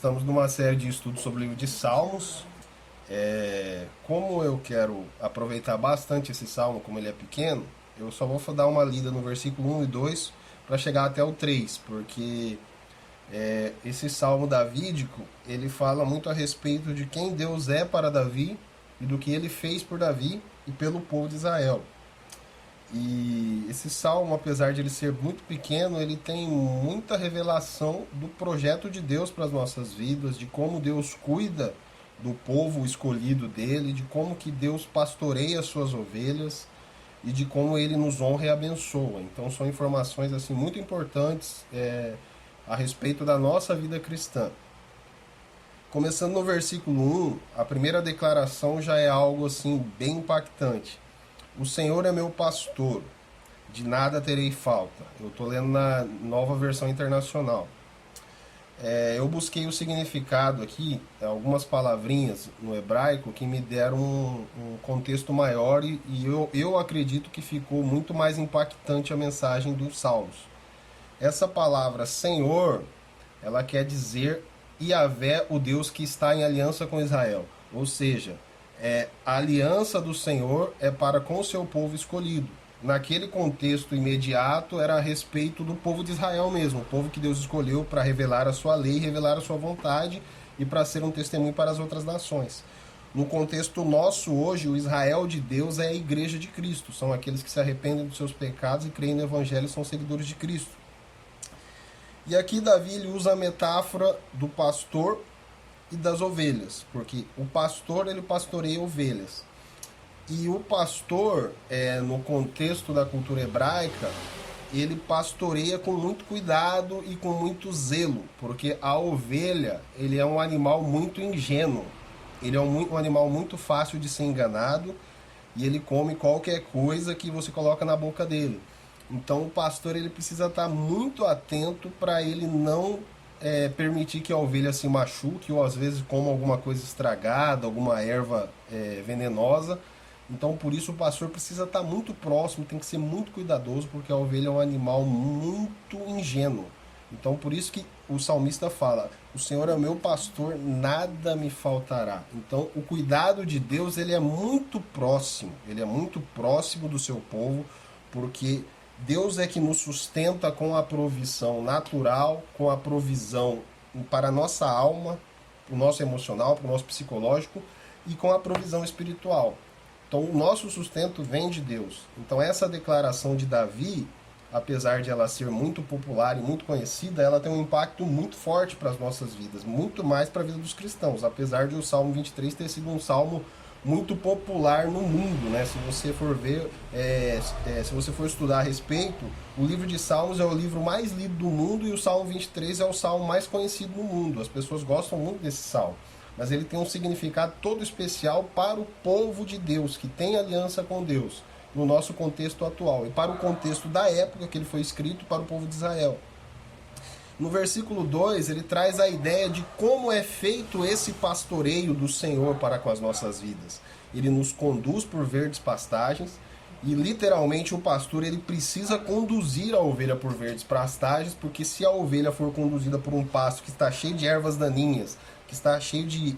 estamos numa série de estudos sobre o livro de Salmos. Como eu quero aproveitar bastante esse salmo, como ele é pequeno, eu só vou dar uma lida no versículo 1 e 2 para chegar até o 3, porque esse salmo davídico, ele fala muito a respeito de quem Deus é para Davi e do que ele fez por Davi e pelo povo de Israel. E esse salmo, apesar de ele ser muito pequeno, ele tem muita revelação do projeto de Deus para as nossas vidas, de como Deus cuida do povo escolhido dele, de como que Deus pastoreia as suas ovelhas e de como ele nos honra e abençoa. Então são informações assim muito importantes a respeito da nossa vida cristã. Começando no versículo 1, a primeira declaração já é algo assim bem impactante. O Senhor é meu pastor, de nada terei falta. Eu estou lendo na Nova Versão Internacional. Eu busquei o significado aqui, algumas palavrinhas no hebraico que me deram um contexto maior e eu acredito que ficou muito mais impactante a mensagem dos Salmos. Essa palavra Senhor, ela quer dizer Yahvé, o Deus que está em aliança com Israel. Ou seja, a aliança do Senhor é para com o seu povo escolhido. Naquele contexto imediato era a respeito do povo de Israel mesmo, o povo que Deus escolheu para revelar a sua lei, revelar a sua vontade e para ser um testemunho para as outras nações. No contexto nosso hoje, o Israel de Deus é a igreja de Cristo, são aqueles que se arrependem dos seus pecados e creem no evangelho e são seguidores de Cristo. E aqui Davi ele usa a metáfora do pastor e das ovelhas, porque o pastor ele pastoreia ovelhas. E o pastor, no contexto da cultura hebraica, ele pastoreia com muito cuidado e com muito zelo, porque a ovelha ele é um animal muito ingênuo, ele é um animal muito fácil de ser enganado e ele come qualquer coisa que você coloca na boca dele. Então o pastor ele precisa estar muito atento para ele não permitir que a ovelha se machuque ou às vezes coma alguma coisa estragada, alguma erva venenosa. Então por isso o pastor precisa estar muito próximo, tem que ser muito cuidadoso, porque a ovelha é um animal muito ingênuo. Então por isso que o salmista fala, o Senhor é meu pastor, nada me faltará. Então o cuidado de Deus ele é muito próximo do seu povo, porque Deus é que nos sustenta com a provisão natural, com a provisão para a nossa alma, para o nosso emocional, para o nosso psicológico e com a provisão espiritual. Então o nosso sustento vem de Deus. Então essa declaração de Davi, apesar de ela ser muito popular e muito conhecida, ela tem um impacto muito forte para as nossas vidas, muito mais para a vida dos cristãos, apesar de o Salmo 23 ter sido um salmo muito popular no mundo, né? Se você for ver, se você for estudar a respeito, o livro de Salmos é o livro mais lido do mundo e o Salmo 23 é o salmo mais conhecido no mundo. As pessoas gostam muito desse salmo, mas ele tem um significado todo especial para o povo de Deus, que tem aliança com Deus, no nosso contexto atual, e para o contexto da época que ele foi escrito para o povo de Israel. No versículo 2, ele traz a ideia de como é feito esse pastoreio do Senhor para com as nossas vidas. Ele nos conduz por verdes pastagens, e literalmente o pastor ele precisa conduzir a ovelha por verdes pastagens, porque se a ovelha for conduzida por um pasto que está cheio de ervas daninhas, que está cheio de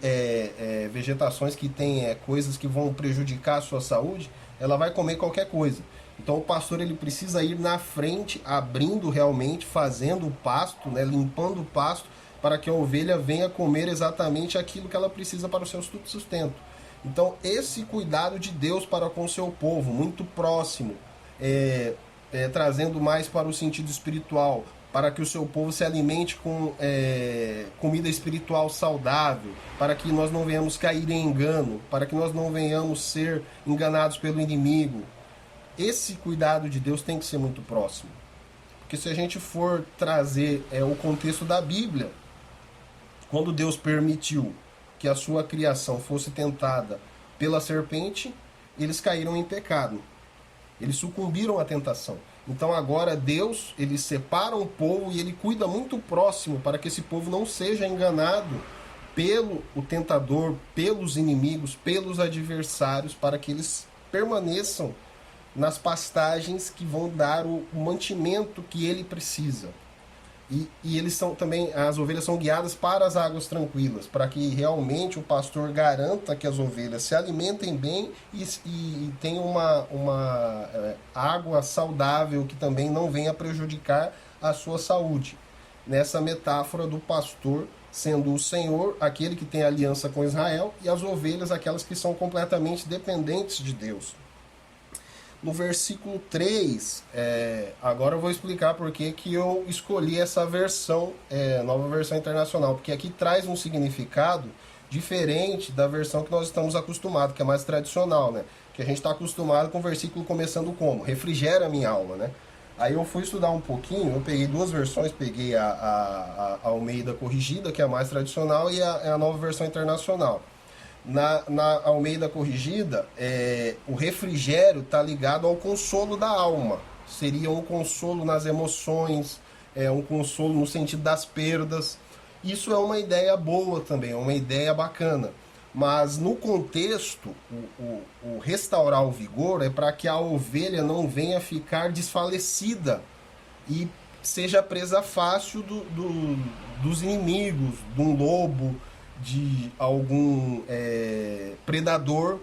vegetações que tem coisas que vão prejudicar a sua saúde, ela vai comer qualquer coisa. Então o pastor ele precisa ir na frente, abrindo realmente, fazendo o pasto, né, limpando o pasto, para que a ovelha venha comer exatamente aquilo que ela precisa para o seu sustento. Então esse cuidado de Deus para com o seu povo, muito próximo, trazendo mais para o sentido espiritual, para que o seu povo se alimente com comida espiritual saudável, para que nós não venhamos cair em engano, para que nós não venhamos ser enganados pelo inimigo. Esse cuidado de Deus tem que ser muito próximo. Porque se a gente for trazer o contexto da Bíblia, quando Deus permitiu que a sua criação fosse tentada pela serpente, eles caíram em pecado. Eles sucumbiram à tentação. Então agora Deus, ele separa o povo e ele cuida muito próximo para que esse povo não seja enganado pelo tentador, pelos inimigos, pelos adversários, para que eles permaneçam nas pastagens que vão dar o mantimento que ele precisa. E eles são também, as ovelhas são guiadas para as águas tranquilas, para que realmente o pastor garanta que as ovelhas se alimentem bem e tenham uma água saudável que também não venha prejudicar a sua saúde. Nessa metáfora do pastor sendo o Senhor, aquele que tem aliança com Israel, e as ovelhas, aquelas que são completamente dependentes de Deus. No versículo 3, agora eu vou explicar por que eu escolhi essa versão, nova versão internacional, porque aqui traz um significado diferente da versão que nós estamos acostumados, que é mais tradicional, né? Que a gente está acostumado com o versículo começando como? Refrigera a minha alma, né? Aí eu fui estudar um pouquinho, eu peguei duas versões, peguei a Almeida Corrigida, que é a mais tradicional, e a nova versão internacional. Na Almeida Corrigida, o refrigério está ligado ao consolo da alma. Seria um consolo nas emoções, um consolo no sentido das perdas. Isso é uma ideia boa também, é uma ideia bacana. Mas no contexto, o restaurar o vigor é para que a ovelha não venha ficar desfalecida e seja presa fácil dos inimigos, de um lobo, de algum predador.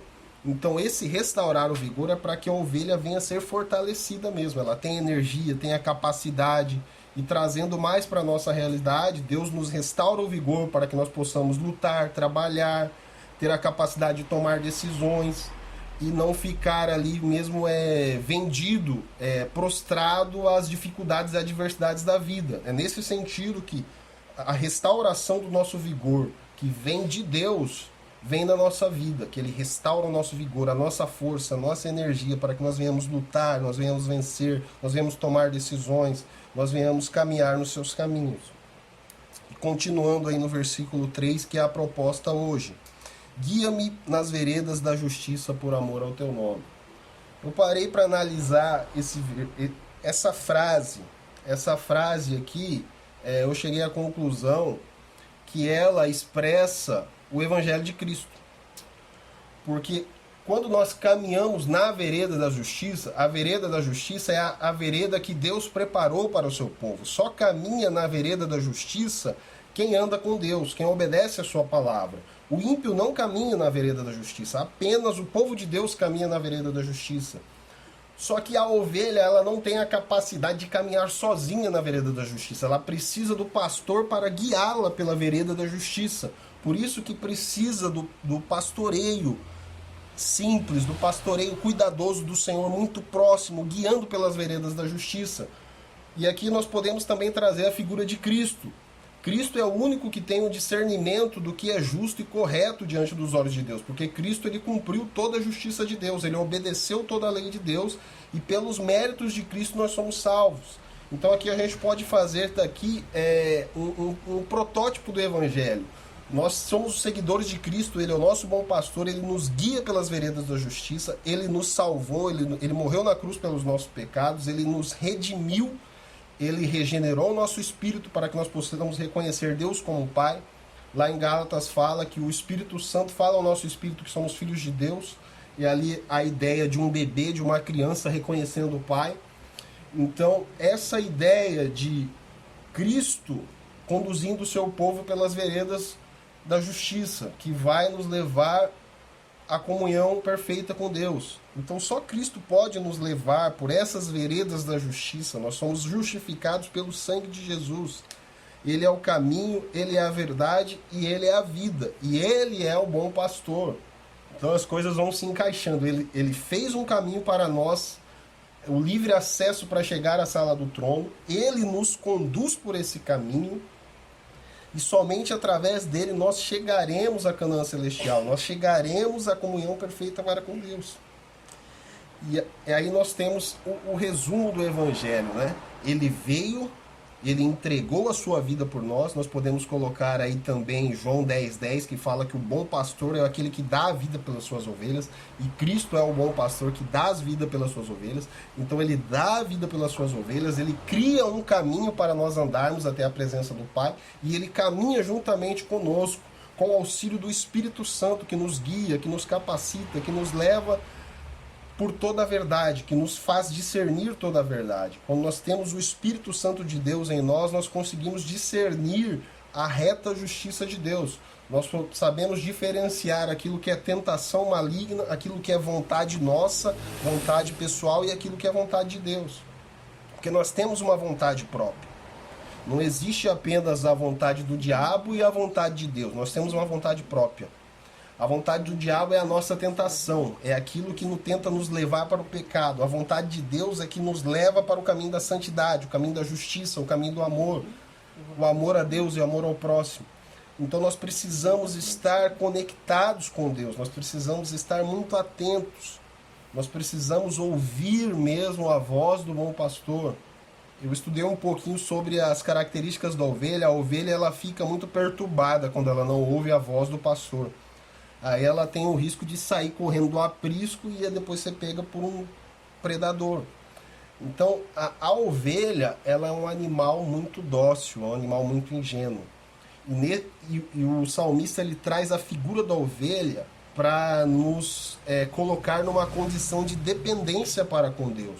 Então esse restaurar o vigor é para que a ovelha venha a ser fortalecida mesmo, ela tem energia, tem a capacidade, e trazendo mais para a nossa realidade, Deus nos restaura o vigor para que nós possamos lutar, trabalhar, ter a capacidade de tomar decisões e não ficar ali mesmo vendido, prostrado às dificuldades e adversidades da vida. É nesse sentido que a restauração do nosso vigor, que vem de Deus, vem na nossa vida, que Ele restaura o nosso vigor, a nossa força, a nossa energia, para que nós venhamos lutar, nós venhamos vencer, nós venhamos tomar decisões, nós venhamos caminhar nos seus caminhos. E continuando aí no versículo 3, que é a proposta hoje. Guia-me nas veredas da justiça por amor ao teu nome. Eu parei para analisar essa frase aqui, eu cheguei à conclusão que ela expressa o Evangelho de Cristo. Porque quando nós caminhamos na vereda da justiça, a vereda da justiça é a vereda que Deus preparou para o seu povo. Só caminha na vereda da justiça quem anda com Deus, quem obedece a sua palavra. O ímpio não caminha na vereda da justiça, apenas o povo de Deus caminha na vereda da justiça. Só que a ovelha, ela não tem a capacidade de caminhar sozinha na vereda da justiça. Ela precisa do pastor para guiá-la pela vereda da justiça. Por isso que precisa do pastoreio simples, do pastoreio cuidadoso do Senhor, muito próximo, guiando pelas veredas da justiça. E aqui nós podemos também trazer a figura de Cristo. Cristo é o único que tem o discernimento do que é justo e correto diante dos olhos de Deus, porque Cristo ele cumpriu toda a justiça de Deus, ele obedeceu toda a lei de Deus, e pelos méritos de Cristo nós somos salvos. Então aqui a gente pode fazer daqui um protótipo do Evangelho. Nós somos os seguidores de Cristo, Ele é o nosso bom pastor, Ele nos guia pelas veredas da justiça, Ele nos salvou, Ele morreu na cruz pelos nossos pecados, Ele nos redimiu, Ele regenerou o nosso espírito para que nós possamos reconhecer Deus como Pai. Lá em Gálatas fala que o Espírito Santo fala ao nosso espírito que somos filhos de Deus, e ali a ideia de um bebê, de uma criança reconhecendo o Pai. Então essa ideia de Cristo conduzindo o seu povo pelas veredas da justiça, que vai nos levar à comunhão perfeita com Deus. Então só Cristo pode nos levar por essas veredas da justiça. Nós somos justificados pelo sangue de Jesus. Ele é o caminho, Ele é a verdade e Ele é a vida. E Ele é o bom pastor. Então as coisas vão se encaixando. Ele fez um caminho para nós, o livre acesso para chegar à sala do trono. Ele nos conduz por esse caminho. E somente através dele nós chegaremos à Canaã celestial, nós chegaremos à comunhão perfeita para com Deus. E aí nós temos o resumo do Evangelho, né? Ele veio, ele entregou a sua vida por nós. Nós podemos colocar aí também João 10:10, que fala que o bom pastor é aquele que dá a vida pelas suas ovelhas, e Cristo é o bom pastor que dá a vida pelas suas ovelhas. Então ele dá a vida pelas suas ovelhas, ele cria um caminho para nós andarmos até a presença do Pai, e ele caminha juntamente conosco, com o auxílio do Espírito Santo que nos guia, que nos capacita, que nos leva por toda a verdade, que nos faz discernir toda a verdade. Quando nós temos o Espírito Santo de Deus em nós, nós conseguimos discernir a reta justiça de Deus. Nós sabemos diferenciar aquilo que é tentação maligna, aquilo que é vontade nossa, vontade pessoal, e aquilo que é vontade de Deus. Porque nós temos uma vontade própria. Não existe apenas a vontade do diabo e a vontade de Deus. Nós temos uma vontade própria. A vontade do diabo é a nossa tentação, é aquilo que tenta nos levar para o pecado. A vontade de Deus é que nos leva para o caminho da santidade, o caminho da justiça, o caminho do amor. O amor a Deus e o amor ao próximo. Então nós precisamos estar conectados com Deus, nós precisamos estar muito atentos, nós precisamos ouvir mesmo a voz do bom pastor. Eu estudei um pouquinho sobre as características da ovelha. A ovelha ela fica muito perturbada quando ela não ouve a voz do pastor. Aí ela tem o risco de sair correndo do aprisco e depois ser pega por um predador. Então a ovelha ela é um animal muito dócil, um animal muito ingênuo. E o salmista ele traz a figura da ovelha para nos colocar numa condição de dependência para com Deus.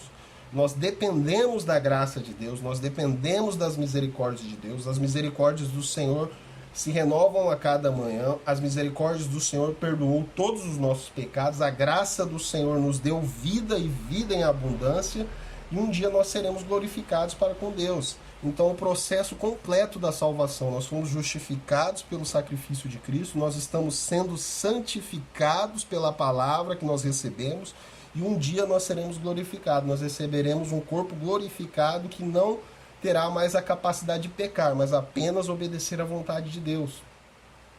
Nós dependemos da graça de Deus, nós dependemos das misericórdias de Deus. As misericórdias do Senhor se renovam a cada manhã, as misericórdias do Senhor perdoou todos os nossos pecados, a graça do Senhor nos deu vida e vida em abundância, e um dia nós seremos glorificados para com Deus. Então o processo completo da salvação, nós fomos justificados pelo sacrifício de Cristo, nós estamos sendo santificados pela palavra que nós recebemos, e um dia nós seremos glorificados, nós receberemos um corpo glorificado que não terá mais a capacidade de pecar, mas apenas obedecer à vontade de Deus.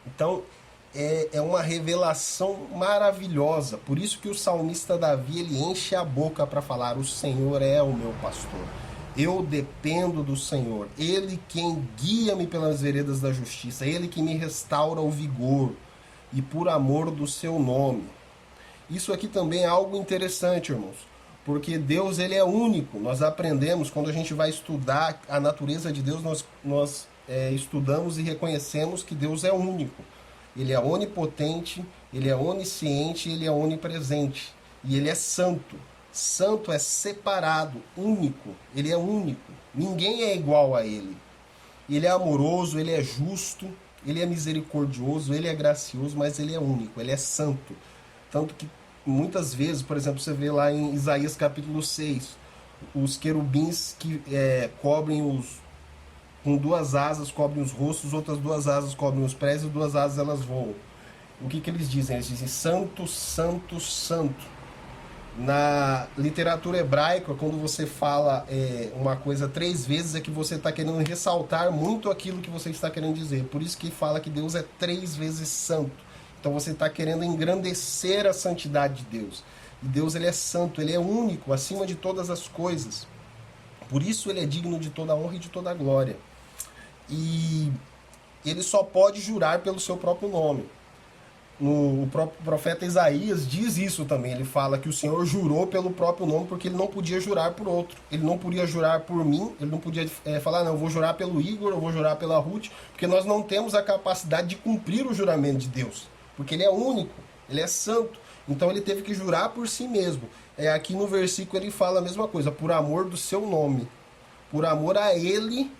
Então é uma revelação maravilhosa, por isso que o salmista Davi ele enche a boca para falar: o Senhor é o meu pastor. Eu dependo do Senhor, Ele quem guia-me pelas veredas da justiça, Ele que me restaura o vigor, e por amor do seu nome. Isso aqui também é algo interessante, irmãos, porque Deus ele é único. Nós aprendemos, quando a gente vai estudar a natureza de Deus, nós estudamos e reconhecemos que Deus é único. Ele é onipotente, Ele é onisciente, Ele é onipresente, e Ele é santo. Santo é separado, único. Ele é único. Ninguém é igual a Ele. Ele é amoroso, Ele é justo, Ele é misericordioso, Ele é gracioso, mas Ele é único, Ele é santo. Tanto que muitas vezes, por exemplo, você vê lá em Isaías capítulo 6, os querubins que cobrem com duas asas cobrem os rostos, outras duas asas cobrem os pés e duas asas elas voam. O que eles dizem? Eles dizem santo, santo, santo. Na literatura hebraica, quando você fala uma coisa 3 vezes, é que você está querendo ressaltar muito aquilo que você está querendo dizer. Por isso que fala que Deus é 3 vezes santo. Então você está querendo engrandecer a santidade de Deus. E Deus ele é santo, Ele é único, acima de todas as coisas. Por isso Ele é digno de toda a honra e de toda a glória. E Ele só pode jurar pelo seu próprio nome. O próprio profeta Isaías diz isso também. Ele fala que o Senhor jurou pelo próprio nome porque Ele não podia jurar por outro. Ele não podia jurar por mim, Ele não podia falar, não, eu vou jurar pelo Igor, eu vou jurar pela Ruth, porque nós não temos a capacidade de cumprir o juramento de Deus. Porque Ele é único, Ele é santo. Então Ele teve que jurar por si mesmo. Aqui no versículo ele fala a mesma coisa, por amor do seu nome. Por amor a Ele,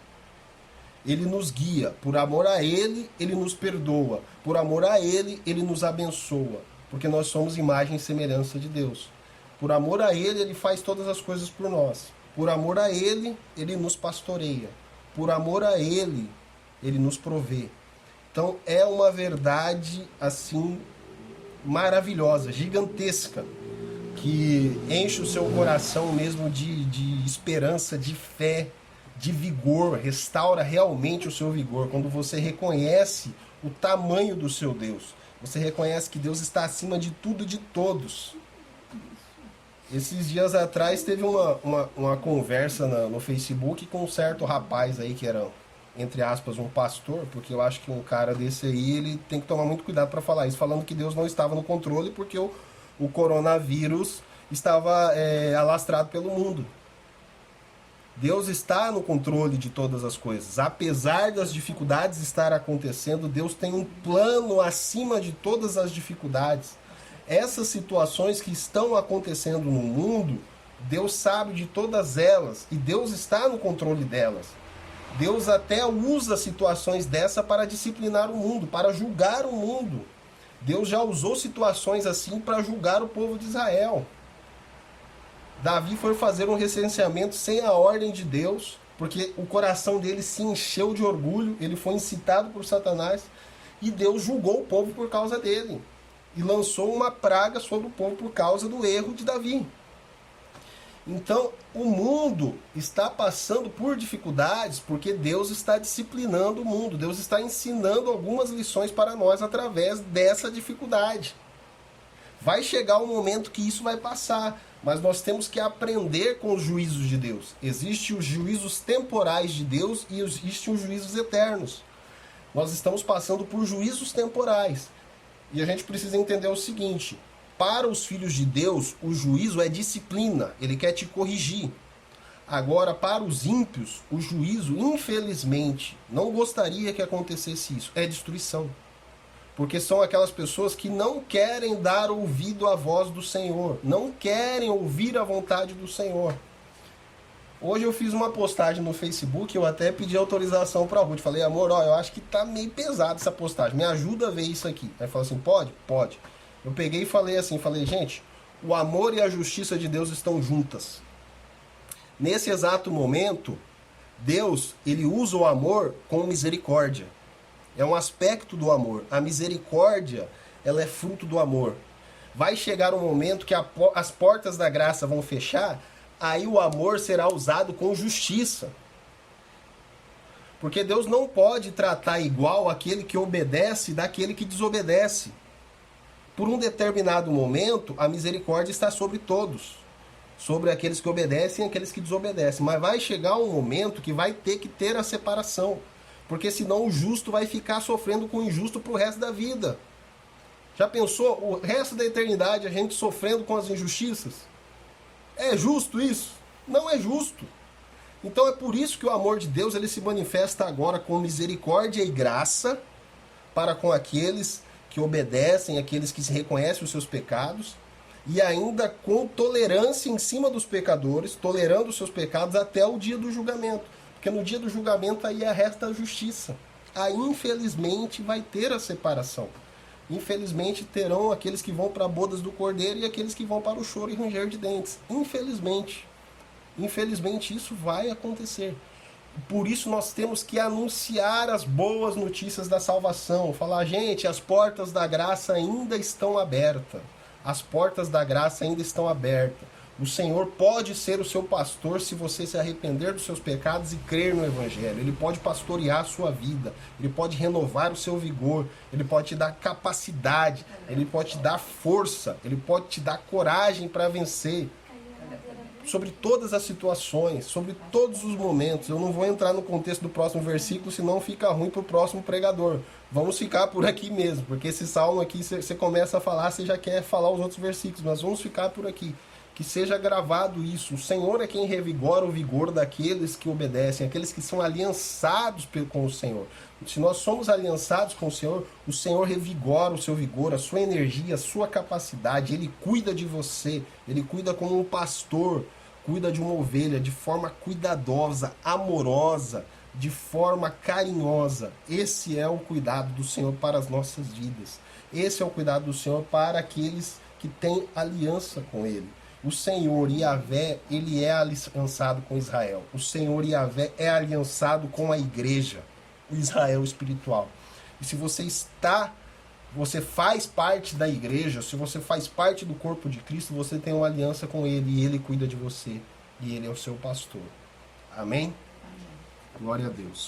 Ele nos guia. Por amor a Ele, Ele nos perdoa. Por amor a Ele, Ele nos abençoa. Porque nós somos imagem e semelhança de Deus. Por amor a Ele, Ele faz todas as coisas por nós. Por amor a Ele, Ele nos pastoreia. Por amor a Ele, Ele nos provê. Então é uma verdade assim maravilhosa, gigantesca, que enche o seu coração mesmo de esperança, de fé, de vigor, restaura realmente o seu vigor. Quando você reconhece o tamanho do seu Deus, você reconhece que Deus está acima de tudo e de todos. Esses dias atrás teve uma conversa no Facebook com um certo rapaz aí que era, entre aspas, um pastor, porque eu acho que um cara desse aí, ele tem que tomar muito cuidado para falar isso, falando que Deus não estava no controle porque o coronavírus estava alastrado pelo mundo. Deus está no controle de todas as coisas. Apesar das dificuldades estar acontecendo, Deus tem um plano acima de todas as dificuldades. Essas situações que estão acontecendo no mundo, Deus sabe de todas elas e Deus está no controle delas. Deus até usa situações dessa para disciplinar o mundo, para julgar o mundo. Deus já usou situações assim para julgar o povo de Israel. Davi foi fazer um recenseamento sem a ordem de Deus, porque o coração dele se encheu de orgulho, ele foi incitado por Satanás, e Deus julgou o povo por causa dele. E lançou uma praga sobre o povo por causa do erro de Davi. Então, o mundo está passando por dificuldades porque Deus está disciplinando o mundo. Deus está ensinando algumas lições para nós através dessa dificuldade. Vai chegar um momento que isso vai passar, mas nós temos que aprender com os juízos de Deus. Existem os juízos temporais de Deus e existem os juízos eternos. Nós estamos passando por juízos temporais. E a gente precisa entender o seguinte: para os filhos de Deus, o juízo é disciplina, ele quer te corrigir. Agora, para os ímpios, o juízo, infelizmente, não gostaria que acontecesse isso, é destruição. Porque são aquelas pessoas que não querem dar ouvido à voz do Senhor, não querem ouvir a vontade do Senhor. Hoje eu fiz uma postagem no Facebook, eu até pedi autorização para a Ruth. Falei, amor, ó, eu acho que tá meio pesado essa postagem, me ajuda a ver isso aqui. Aí falou assim, pode? Pode. Eu peguei e falei assim, gente, o amor e a justiça de Deus estão juntas. Nesse exato momento, Deus, ele usa o amor com misericórdia. É um aspecto do amor. A misericórdia, ela é fruto do amor. Vai chegar um momento que as portas da graça vão fechar, aí o amor será usado com justiça. Porque Deus não pode tratar igual aquele que obedece daquele que desobedece. Por um determinado momento, a misericórdia está sobre todos. Sobre aqueles que obedecem e aqueles que desobedecem. Mas vai chegar um momento que vai ter que ter a separação. Porque senão o justo vai ficar sofrendo com o injusto pro resto da vida. Já pensou o resto da eternidade a gente sofrendo com as injustiças? É justo isso? Não é justo. Então é por isso que o amor de Deus ele se manifesta agora com misericórdia e graça para com aqueles que obedecem, aqueles que se reconhecem os seus pecados, e ainda com tolerância em cima dos pecadores, tolerando os seus pecados até o dia do julgamento. Porque no dia do julgamento aí resta a justiça. Aí, infelizmente, vai ter a separação. Infelizmente, terão aqueles que vão para bodas do Cordeiro e aqueles que vão para o choro e ranger de dentes. Infelizmente. Infelizmente, isso vai acontecer. Por isso, nós temos que anunciar as boas notícias da salvação. Falar, gente, as portas da graça ainda estão abertas. As portas da graça ainda estão abertas. O Senhor pode ser o seu pastor se você se arrepender dos seus pecados e crer no Evangelho. Ele pode pastorear a sua vida. Ele pode renovar o seu vigor. Ele pode te dar capacidade. Ele pode te dar força. Ele pode te dar coragem para vencer. Sobre todas as situações, sobre todos os momentos. Eu não vou entrar no contexto do próximo versículo, senão fica ruim para o próximo pregador. Vamos ficar por aqui mesmo, porque esse salmo aqui, você começa a falar, você já quer falar os outros versículos, mas vamos ficar por aqui. Que seja gravado isso. O Senhor é quem revigora o vigor daqueles que obedecem, aqueles que são aliançados com o Senhor. Se nós somos aliançados com o Senhor revigora o seu vigor, a sua energia, a sua capacidade. Ele cuida de você, ele cuida como um pastor, cuida de uma ovelha de forma cuidadosa, amorosa, de forma carinhosa. Esse é o cuidado do Senhor para as nossas vidas. Esse é o cuidado do Senhor para aqueles que têm aliança com Ele. O Senhor Yahvé, ele é aliançado com Israel. O Senhor Yahvé é aliançado com a igreja, o Israel espiritual. E se você faz parte da igreja, se você faz parte do corpo de Cristo, você tem uma aliança com Ele e Ele cuida de você. E Ele é o seu pastor. Amém? Glória a Deus.